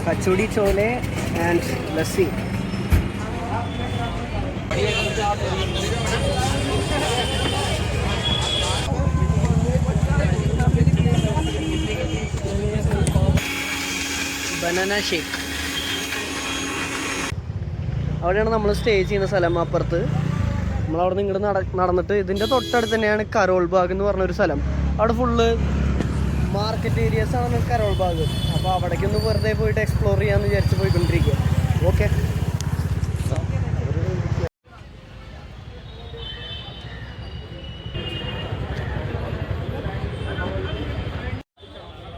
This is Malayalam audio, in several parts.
Kachori chole and lassi. Banana shake. അവിടെയാണ് നമ്മൾ സ്റ്റേ ചെയ്യുന്ന സ്ഥലം. അപ്പുറത്ത് നമ്മളവിടെ നിന്ന് ഇങ്ങോട്ട് നടന്നിട്ട് ഇതിൻ്റെ തൊട്ടടുത്ത് തന്നെയാണ് കരോൾ ബാഗ് എന്ന് പറഞ്ഞൊരു സ്ഥലം. അവിടെ ഫുള്ള് മാർക്കറ്റ് ഏരിയാസ് ആണ് കരോൾ ബാഗ്. അപ്പോൾ അവിടേക്കൊന്ന് വെറുതെ പോയിട്ട് എക്സ്പ്ലോർ ചെയ്യാമെന്ന് വിചാരിച്ച് പോയിക്കൊണ്ടിരിക്കുക. ഓക്കെ,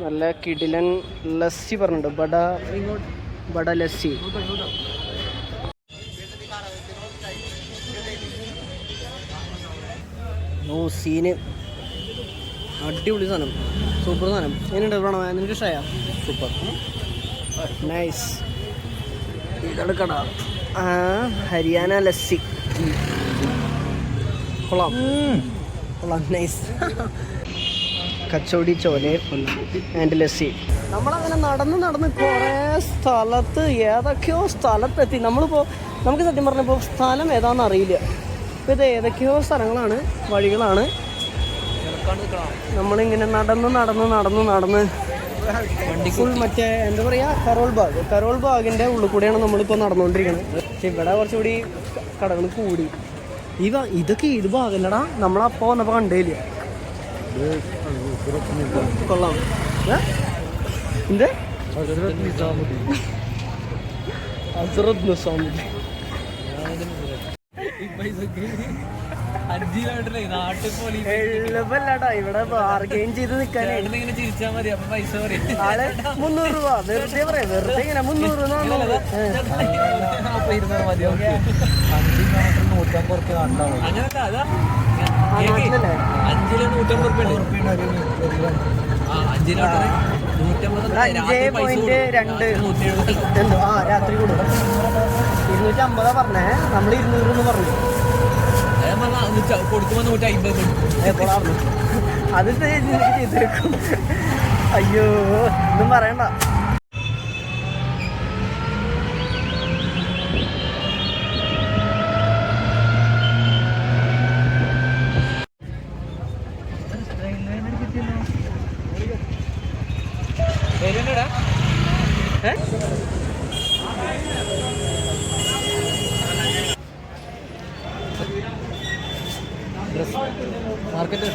നല്ല കിടിലൻ ലസ്സി പറഞ്ഞിട്ടുണ്ട്. ബട ലസ്സി. ഓ സീന് അടിപൊളി സാധനം, സൂപ്പർ സാധനം. എങ്ങനെയുണ്ട് പ്രണവ, നിനക്ക് ഇഷ്ടമായ? Super, nice. ഇതെടുക്കട ഹരിയാന ലസ്സി. കൊള്ളാം കൊള്ളാം, നൈസ്. കച്ചോടി ചോലെ ആൻഡ് ലസ്സി. നമ്മളങ്ങനെ നടന്ന് കുറേ സ്ഥലത്ത് ഏതൊക്കെയോ സ്ഥലത്തെത്തി. നമുക്ക് സത്യം പറഞ്ഞപ്പോൾ സ്ഥലം ഏതാണെന്ന് അറിയില്ല. അപ്പോൾ ഇത് ഏതൊക്കെയോ സ്ഥലങ്ങളാണ്, വഴികളാണ്. നമ്മളിങ്ങനെ നടന്ന് ഫുൾ മറ്റേ എന്താ പറയുക, കരോൾ ബാഗിൻ്റെ ഉള്ളിൽ കൂടെയാണ് നമ്മളിപ്പോൾ നടന്നുകൊണ്ടിരിക്കുന്നത്. പക്ഷെ ഇവിടെ കുറച്ചുകൂടി കടകൾ കൂടി. ഇതൊക്കെ ഇത് ഭാഗമല്ലടാ, നമ്മളപ്പോൾ വന്നപ്പോൾ കണ്ടേയില്ല. കൊള്ളാം. എന്ത് ഹസ്രത്ത് നിസാമുദ്ദീൻ. ഇവിടെ ബാർഗെയിൻ ചെയ്ത് നിൽക്കാൻ 300 രൂപ വെറുതെ പറയാം. വെറുതെ ഇങ്ങനെ 300 രാത്രി കൂടും. 250 പറഞ്ഞേ, നമ്മൾ 200 എന്ന് പറഞ്ഞു. അത് ചെയ്തെടുക്കും. അയ്യോ ഒന്നും പറയണ്ട. Market.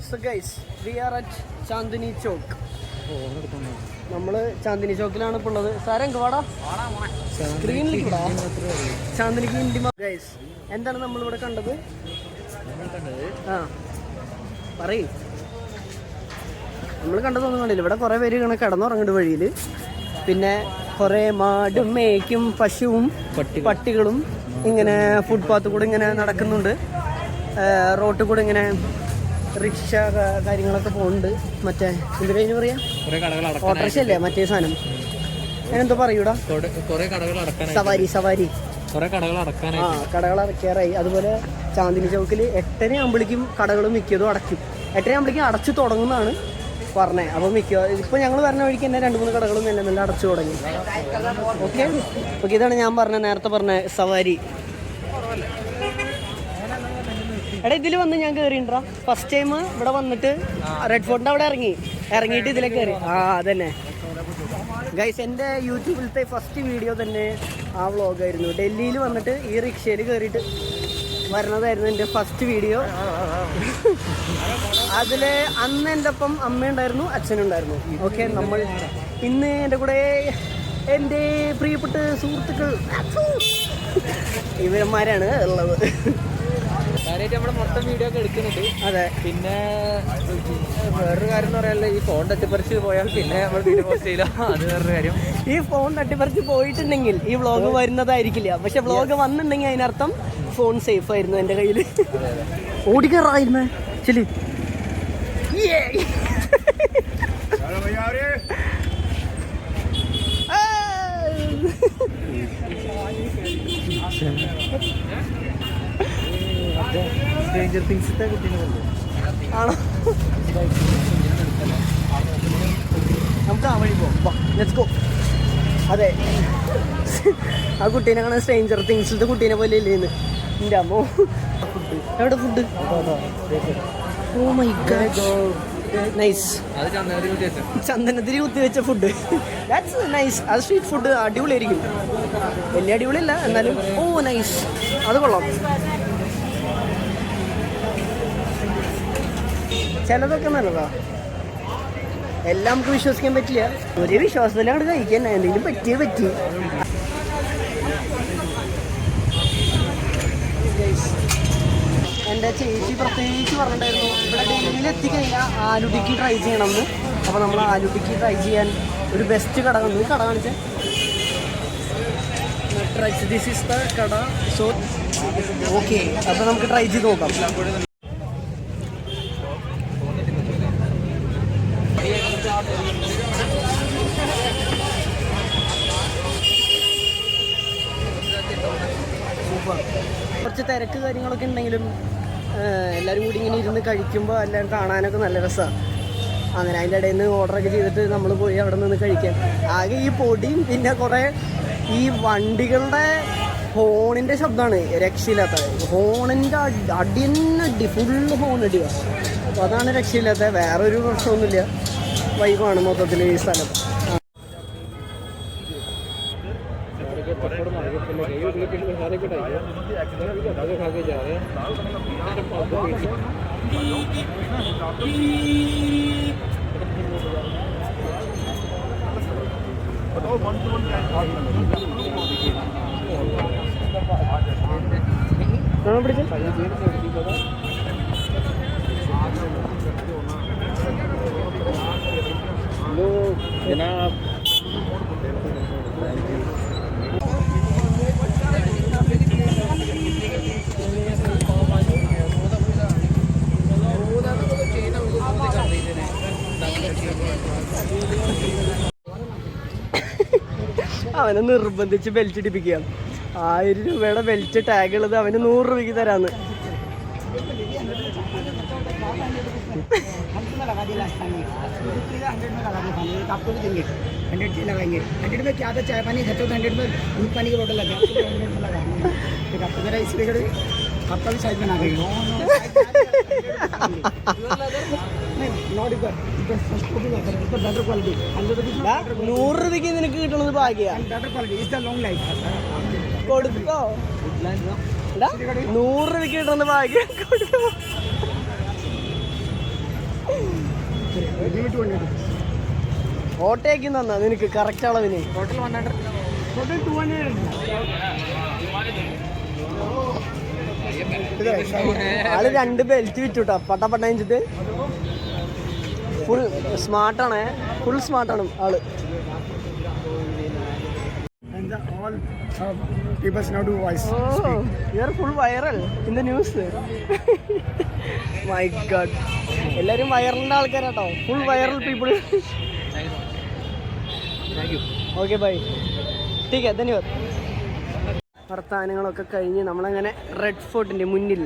So guys, we are at Chandni Chowk. നമ്മൾ ചാന്ദിനി ചോക്കിലാണ് ഇപ്പോൾ ഉള്ളത്. സാരം വാടാ സ്ക്രീനിലേക്ക് ചാന്ദിനിക്ക് ഇന്ത്യ. ഗൈസ്, എന്താണ് നമ്മളിവിടെ കണ്ടത്? പറയ്. നമ്മൾ കണ്ടതൊന്നും കണ്ടില്ല. ഇവിടെ കുറേ പേര് ഇങ്ങനെ കിടന്നുറങ്ങുന്നുണ്ട് വഴിയിൽ. പിന്നെ കുറേ മാടും മേയ്ക്കും പശുവും പട്ടികളും ഇങ്ങനെ ഫുട്പാത്ത് കൂടെ ഇങ്ങനെ നടക്കുന്നുണ്ട്. റോട്ടിൽ കൂടെ ഇങ്ങനെ റിക്ഷ കാര്യങ്ങളൊക്കെ പോകുന്നുണ്ട്. മറ്റേ എന്ത് കഴിഞ്ഞ് പറയാ, ഓട്ടോറിക്ഷ അല്ലേ മറ്റേ സാധനം, ഞാനെന്തോ പറയൂടാ, സവാരി. കടകൾ അടയ്ക്കാറായി. അതുപോലെ ചാന്ദിനി ചൗക്കിൽ 8:30 ആകുമ്പോഴേക്കും കടകൾ മിക്കതും അടയ്ക്കും. 8:30 ആകുമ്പോഴേക്കും അടച്ചു തുടങ്ങുന്നതാണ് പറഞ്ഞത്. അപ്പോൾ ഇപ്പോൾ ഞങ്ങൾ പറഞ്ഞ വഴിക്ക് തന്നെ 2-3 കടകളും എല്ലാം അടച്ചു തുടങ്ങി. ഓക്കെ, ഇതാണ് ഞാൻ നേരത്തെ പറഞ്ഞ സവാരി. എടാ ഇതിൽ വന്ന് ഞാൻ കയറിണ്ടാ ഫസ്റ്റ് ടൈം ഇവിടെ വന്നിട്ട് റെഡ് ഫോർട്ടിൻ്റെ അവിടെ ഇറങ്ങിയിട്ട് ഇതിലേക്ക് കയറി. അതന്നെ ഗൈസ്, എൻ്റെ യൂട്യൂബിലത്തെ ഫസ്റ്റ് വീഡിയോ തന്നെ ആ വ്ളോഗായിരുന്നു. ഡൽഹിയിൽ വന്നിട്ട് ഈ റിക്ഷയിൽ കയറിയിട്ട് വരുന്നതായിരുന്നു എൻ്റെ ഫസ്റ്റ് വീഡിയോ. അതിൽ അന്ന് എൻ്റെ ഒപ്പം അമ്മയുണ്ടായിരുന്നു, അച്ഛനുണ്ടായിരുന്നു. ഓക്കെ, നമ്മൾ ഇന്ന് എൻ്റെ കൂടെ എൻ്റെ പ്രിയപ്പെട്ട സുഹൃത്തുക്കൾ ഇവന്മാരാണ് ഉള്ളത്. കാര്യമായിട്ട് നമ്മൾ മൊത്തം വീഡിയോ ഒക്കെ എടുക്കുന്നുണ്ട്. അതെ, പിന്നെ വേറൊരു കാര്യം എന്ന് പറയാനുള്ള, ഈ ഫോൺ തട്ടിപ്പറിച്ച് പോയാൽ പിന്നെ നമ്മൾ വീഡിയോ പോസ്റ്റ് ചെയ്യില്ല. അത് വേറൊരു കാര്യം. ഈ ഫോൺ തട്ടിപ്പറിച്ച് പോയിട്ടുണ്ടെങ്കിൽ ഈ വ്ളോഗ് വരുന്നതായിരിക്കില്ല. പക്ഷെ വ്ളോഗ് വന്നിട്ടുണ്ടെങ്കിൽ അതിനർത്ഥം ഫോൺ സേഫ് ആയിരുന്നു എൻ്റെ കയ്യിൽ. ഓടിക്കാറായിരുന്നേ ശരി. ഡേഞ്ചർ തിങ്സ് കുട്ടീനെ ആണോ? നമുക്ക് ആ വഴി പോവാം. Let's go. അതെ, ആ കുട്ടീനെ കാണാൻ സ്ട്രേഞ്ചർ തിങ്സിലത്തെ കുട്ടീനെ പോലെ ഇല്ലേന്ന് എൻ്റെ അമ്മോ. എവിടെ food? Oh my god, nice. ചന്ദനത്തിരി കുത്തിവെച്ച ഫുഡ്, ദാറ്റ്സ് നൈസ്. അത് സ്ട്രീറ്റ് ഫുഡ് അടിപൊളിയായിരിക്കും. വലിയ അടിപൊളിയല്ല എന്നാലും ഓ നൈസ്, അത് കൊള്ളാം. ചിലതൊക്കെ നല്ലതാ, എല്ലാം നമുക്ക് വിശ്വസിക്കാൻ പറ്റില്ല. ഒരേ വിശ്വാസത്തിലാണ് കഴിക്കാൻ, എന്തെങ്കിലും പറ്റി. എൻ്റെ ചേച്ചി പ്രത്യേകിച്ച് പറഞ്ഞിട്ടുണ്ടായിരുന്നു ഇവിടെ ഡൽഹിയിൽ എത്തിക്കഴിഞ്ഞാൽ ആലു ടിക്കി ട്രൈ ചെയ്യണമെന്ന്. അപ്പോൾ നമ്മൾ ആലു ടിക്കി ട്രൈ ചെയ്യാൻ ഒരു ബെസ്റ്റ് കട കണ്ടു. കട കാണിച്ചാൽ ദിസ് ഈസ് ദ കട. സോ ഓക്കെ, അപ്പോൾ നമുക്ക് ട്രൈ ചെയ്ത് നോക്കാം. കുറച്ച് തിരക്ക് കാര്യങ്ങളൊക്കെ ഉണ്ടെങ്കിലും എല്ലാവരും കൂടി ഇങ്ങനെ ഇരുന്ന് കഴിക്കുമ്പോൾ എല്ലാവരും കാണാനൊക്കെ നല്ല രസമാണ്. അങ്ങനെ അതിൻ്റെ ഇടയിൽ നിന്ന് ഓർഡറൊക്കെ ചെയ്തിട്ട് നമ്മൾ പോയി അവിടെ നിന്ന് കഴിക്കാൻ. ആകെ ഈ പൊടിയും പിന്നെ കുറേ ഈ വണ്ടികളുടെ ഹോണിൻ്റെ ശബ്ദമാണ് രക്ഷയില്ലാത്തത്. ഹോണിൻ്റെ അടി തന്നെ അടി, ഫുള്ള് ഹോൺ അടിയാണ്. അപ്പോൾ അതാണ് രക്ഷയില്ലാത്തത്, വേറൊരു പ്രശ്നമൊന്നുമില്ല. വൈബാണ് മൊത്തത്തിൽ ഈ സ്ഥലം. അവനെ നിർബന്ധിച്ച് ബെൽറ്റ് ഇടിപ്പിക്കുക. 1000 രൂപയുടെ ബെൽറ്റ് ടാഗ് ഉള്ളത് അവന് 100 രൂപയ്ക്ക് തരാന്ന്. आपका भी साइज बना गई 100 രൂപയ്ക്ക് നിനക്ക് കിട്ടുന്നത് ഭാഗ്യ. കൊടുക്കോ 100 രൂപയ്ക്ക് കിട്ടുന്നത് ഭാഗ്യം. ഓട്ടോയ്ക്ക് തന്നാ നിനക്ക് കറക്റ്റ് അളവിന്. ആള് 2 ബെൽറ്റ് വിറ്റുട്ടാ പട്ട വെച്ചിട്ട്. ഫുൾ സ്മാർട്ടാണ്, ഫുൾ സ്മാർട്ടാണ് ആള്. people now do voice speak. You are full viral in the news. My god, എല്ലാരും വൈറലിന്റെ ആൾക്കാരാട്ടോ, full viral people. Okay bye, ടീക്ക് ഹൈ, ധന്യവാദ്. വർത്താനങ്ങളൊക്കെ കഴിഞ്ഞ് നമ്മളങ്ങനെ റെഡ് ഫോർട്ടിൻ്റെ മുന്നിൽ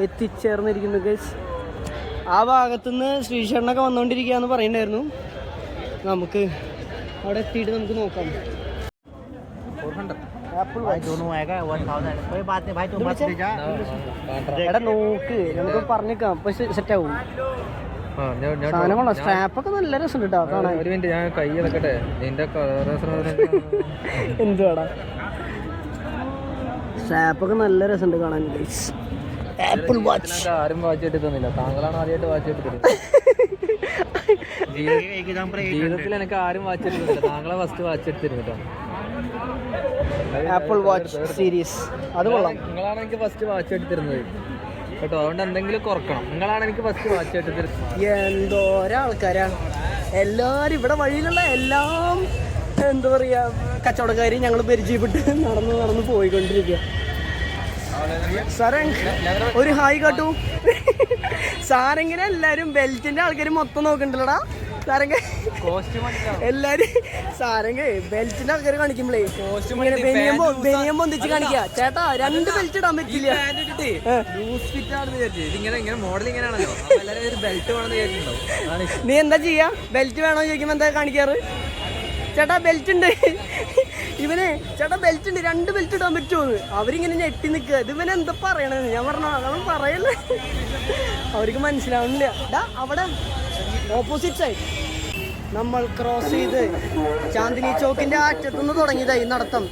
എത്തിച്ചേർന്നിരിക്കുന്നു ഗൈസ്. ആ ഭാഗത്തുനിന്ന് ശ്രീശരണൊക്കെ വന്നുകൊണ്ടിരിക്കുകയെന്ന് പറയുന്നുണ്ടായിരുന്നു. നമുക്ക് അവിടെ എത്തിയിട്ട് നമുക്ക് നോക്കാം. എടാ നോക്ക്, നമുക്ക് പറഞ്ഞേക്കാം, അപ്പൊ സെറ്റാവും. സാധനങ്ങളോ സ്ട്രാപ്പൊക്കെ നല്ല രസമുണ്ട് കേട്ടോ കാണാൻ. എന്തുവാടാ സ്ട്രാപ്പൊക്കെ നല്ല രസമുണ്ട് കാണാൻ. ആപ്പിൾ വാച്ച് ആരും വാച്ച് എടുക്കുന്നില്ല, താങ്കളാണ് ആദ്യമായിട്ട് വാച്ച് എടുത്തത്. ജീവിതത്തിൽ എനിക്ക് ആരും വാച്ച് എടുക്കുന്നില്ല, താങ്കളെ ഫസ്റ്റ് വാച്ച് എടുത്തിരുന്നു. ആപ്പിൾ വാച്ച് സീരീസ് അത് കൊള്ളാം. നിങ്ങളാണ് എനിക്ക് ഫസ്റ്റ് വാച്ച് എടുത്തിരുന്നത് കേട്ടോ, അതുകൊണ്ട് എന്തെങ്കിലും കുറക്കണം. നിങ്ങളാണ് എനിക്ക് ഫസ്റ്റ് വാച്ച് എടുത്തിരുന്നത്. എന്തോരാൾക്കാരാ എല്ലാവരും ഇവിടെ, വഴിയിലുള്ള എല്ലാം എന്താ പറയുക കച്ചവടക്കാരി ഞങ്ങൾ പരിചയപ്പെട്ട് നടന്ന് പോയിക്കൊണ്ടിരിക്കുക. സാറേ ഒരു ഹായ് കാട്ടു. സാറെങ്ങനെ എല്ലാവരും ബെൽറ്റിന്റെ ആൾക്കാർ മൊത്തം നോക്കണ്ടല്ലോടാ. സാരംഗ കോസ്റ്റ്യൂം എല്ലാരും സാരംഗ ബെൽറ്റിന്റെ ആൾക്കാർ കാണിക്കുമ്പോഴേ ഇങ്ങനെ ബനിയം പൊന്തിച്ച് കാണിക്കുക. ചേട്ടാ 2 ബെൽറ്റ് ഇടാൻ പറ്റില്ല. ലൂസ് ഫിറ്റ് ആണെന്ന് വിചാരിച്ചു. ഇങ്ങനെ മോഡൽ ഇങ്ങനെയാണല്ലോ, എല്ലാവരും ഒരു ബെൽറ്റ് വേണമെന്ന് വിചാരിച്ചിട്ടുണ്ടാവും. നീ എന്താ ചെയ്യാ? ബെൽറ്റ് വേണോ ചോദിക്കുമ്പോ എന്താ കാണിക്കാറ്? ചേട്ടാ ബെൽറ്റ് ഉണ്ട് ഇവനെ, ചേട്ടാ ബെൽറ്റ് ഉണ്ട്, 2 ബെൽറ്റ് ഇടാൻ പറ്റുമോന്ന്. അവരിങ്ങനെ ഞെട്ടി നിൽക്കുക. ഇത് ഇവനെ എന്താ പറയണെന്ന് ഞാൻ പറഞ്ഞു. അതാണ് പറയല്ലേ, അവർക്ക് മനസ്സിലാവുന്നില്ല. അവിടെ ഓപ്പോസിറ്റ് സൈഡ് നമ്മൾ ക്രോസ് ചെയ്ത് ചാന്ദിനി ചോക്കിന്റെ അറ്റത്തുനിന്ന് തുടങ്ങിയതായി നടത്തം.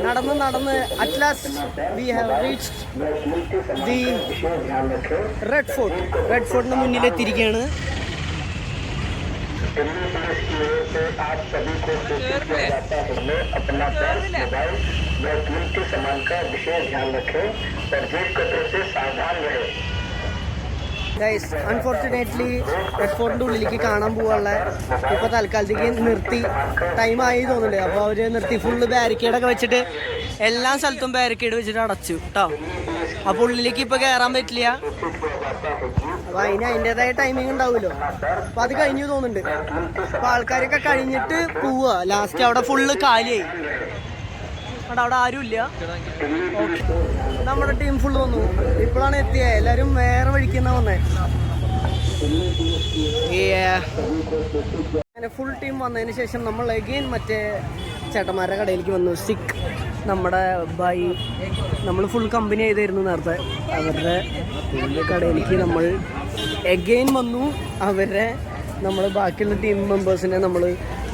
നടന്ന് at last we have reached the Red Fort. Red ഫോർട്ടിന് മുന്നിലെത്തിയിരിക്കുകയാണ്. आप सभी को सूचित किया जाता है अपना पर्स, मोबाइल व कीमती सामान का विशेष ध्यान रखें और जेब कतरे से सावधान रहें. ഗൈസ് അൺഫോർച്ചുനേറ്റ്ലി റെഡ് ഫോർട്ടിൻ്റെ ഉള്ളിലേക്ക് കാണാൻ പോകാനുള്ള ഇപ്പോൾ തൽക്കാലത്തേക്ക് നിർത്തി. ടൈം ആയി തോന്നുന്നുണ്ട്. അപ്പോൾ അവർ നിർത്തി. ഫുള്ള് ബാരിക്കേഡൊക്കെ വെച്ചിട്ട് എല്ലാ സ്ഥലത്തും ബാരിക്കേഡ് വെച്ചിട്ട് അടച്ചു കേട്ടോ. അപ്പോൾ ഉള്ളിലേക്ക് ഇപ്പോൾ കയറാൻ പറ്റില്ല. അപ്പോൾ അതിൻ്റെതായ ടൈമിംഗ് ഉണ്ടാവുമല്ലോ. അപ്പോൾ അത് കഴിഞ്ഞു തോന്നുന്നുണ്ട്. അപ്പോൾ ആൾക്കാരൊക്കെ കഴിഞ്ഞിട്ട് പോവുക. ലാസ്റ്റ് അവിടെ ഫുള്ള് കാലിയായി. അവിടെ ആരുമില്ല. ഓക്കെ, നമ്മുടെ ടീം ഫുള്ള് വന്നു. ഇപ്പോഴാണ് എത്തിയത്. എല്ലാവരും വേറെ വഴിക്കുന്ന വന്നേ. അങ്ങനെ ഫുൾ ടീം വന്നതിന് ശേഷം നമ്മൾ അഗെയിൻ മറ്റേ ചേട്ടന്മാരുടെ കടയിലേക്ക് വന്നു. സിക്ക് നമ്മുടെ ബൈ നമ്മൾ ഫുൾ കമ്പനി ചെയ്തായിരുന്നു നേരത്തെ. അവരുടെ കടയിലേക്ക് നമ്മൾ അഗെയിൻ വന്നു. നമ്മൾ ബാക്കിയുള്ള ടീം മെമ്പേഴ്സിനെ നമ്മൾ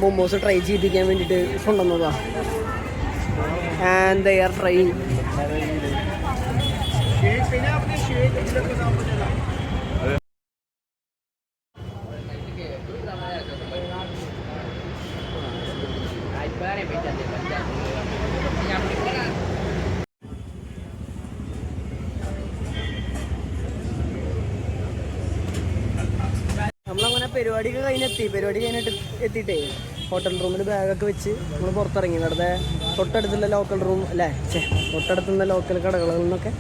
മൊമോസ് ട്രൈ ചെയ്യിപ്പിക്കാൻ വേണ്ടിയിട്ട് കൊണ്ടുവന്നതാണ്. And they are trying. നമ്മളങ്ങനെ പരിപാടി കഴിഞ്ഞിട്ട് എത്തിയിട്ടേ ഹോട്ടൽ റൂമിൽ ബാഗൊക്കെ വെച്ച് നമ്മൾ പുറത്തിറങ്ങി. വെറുതെ തൊട്ടടുത്തുള്ള ലോക്കൽ റൂം അല്ലേ, തൊട്ടടുത്തുള്ള ലോക്കൽ കടകളിൽ നിന്നൊക്കെ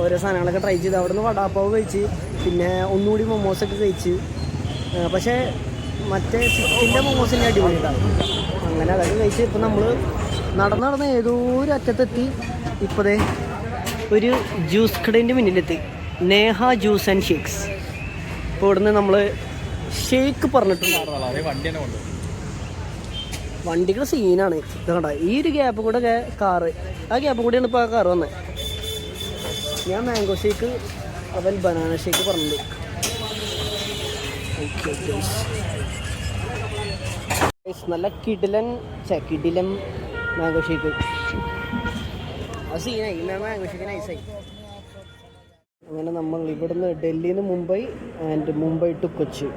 ഓരോ സാധനങ്ങളൊക്കെ ട്രൈ ചെയ്ത് അവിടെ നിന്ന് വടാപ്പാവ് കഴിച്ച്, പിന്നെ ഒന്നുകൂടി മൊമോസൊക്കെ കഴിച്ച്. പക്ഷേ മറ്റേ ചിക്കൻ്റെ മൊമോസിൻ്റെ അടിപൊളിയുണ്ടാവും. അങ്ങനെ അതൊക്കെ കഴിച്ച് ഇപ്പം നമ്മൾ നടന്ന് ഏതോ ഒരു അറ്റത്തെത്തി. ഇപ്പോഴേ ഒരു ജ്യൂസ് കടേൻ്റെ മുന്നിലെത്തി. Neha juice and shakes. ഇപ്പോൾ ഇവിടുന്ന് നമ്മൾ ഷേക്ക് പറഞ്ഞിട്ടുണ്ട്. വണ്ടികൾ സീനാണ്. ഇത് കണ്ട ഈ ഒരു ഗ്യാപ്പ് കൂടെ കാറ്, ആ ഗ്യാപ്പ് കൂടെയാണ് ഇപ്പോൾ ആ കാറ് വന്നത്. ഞാൻ മാംഗോ ഷേക്ക്, അവൻ ബനാന ഷേക്ക് പറഞ്ഞത്. നല്ല കിടിലൻ മാംഗോ ഷേക്ക്. അത് സീനായി. മാംഗോ ഷേക്ക് നൈസായി. അങ്ങനെ നമ്മൾ ഇവിടുന്ന് ഡൽഹിയിൽ നിന്ന് മുംബൈ ആൻഡ് മുംബൈ ടു കൊച്ചി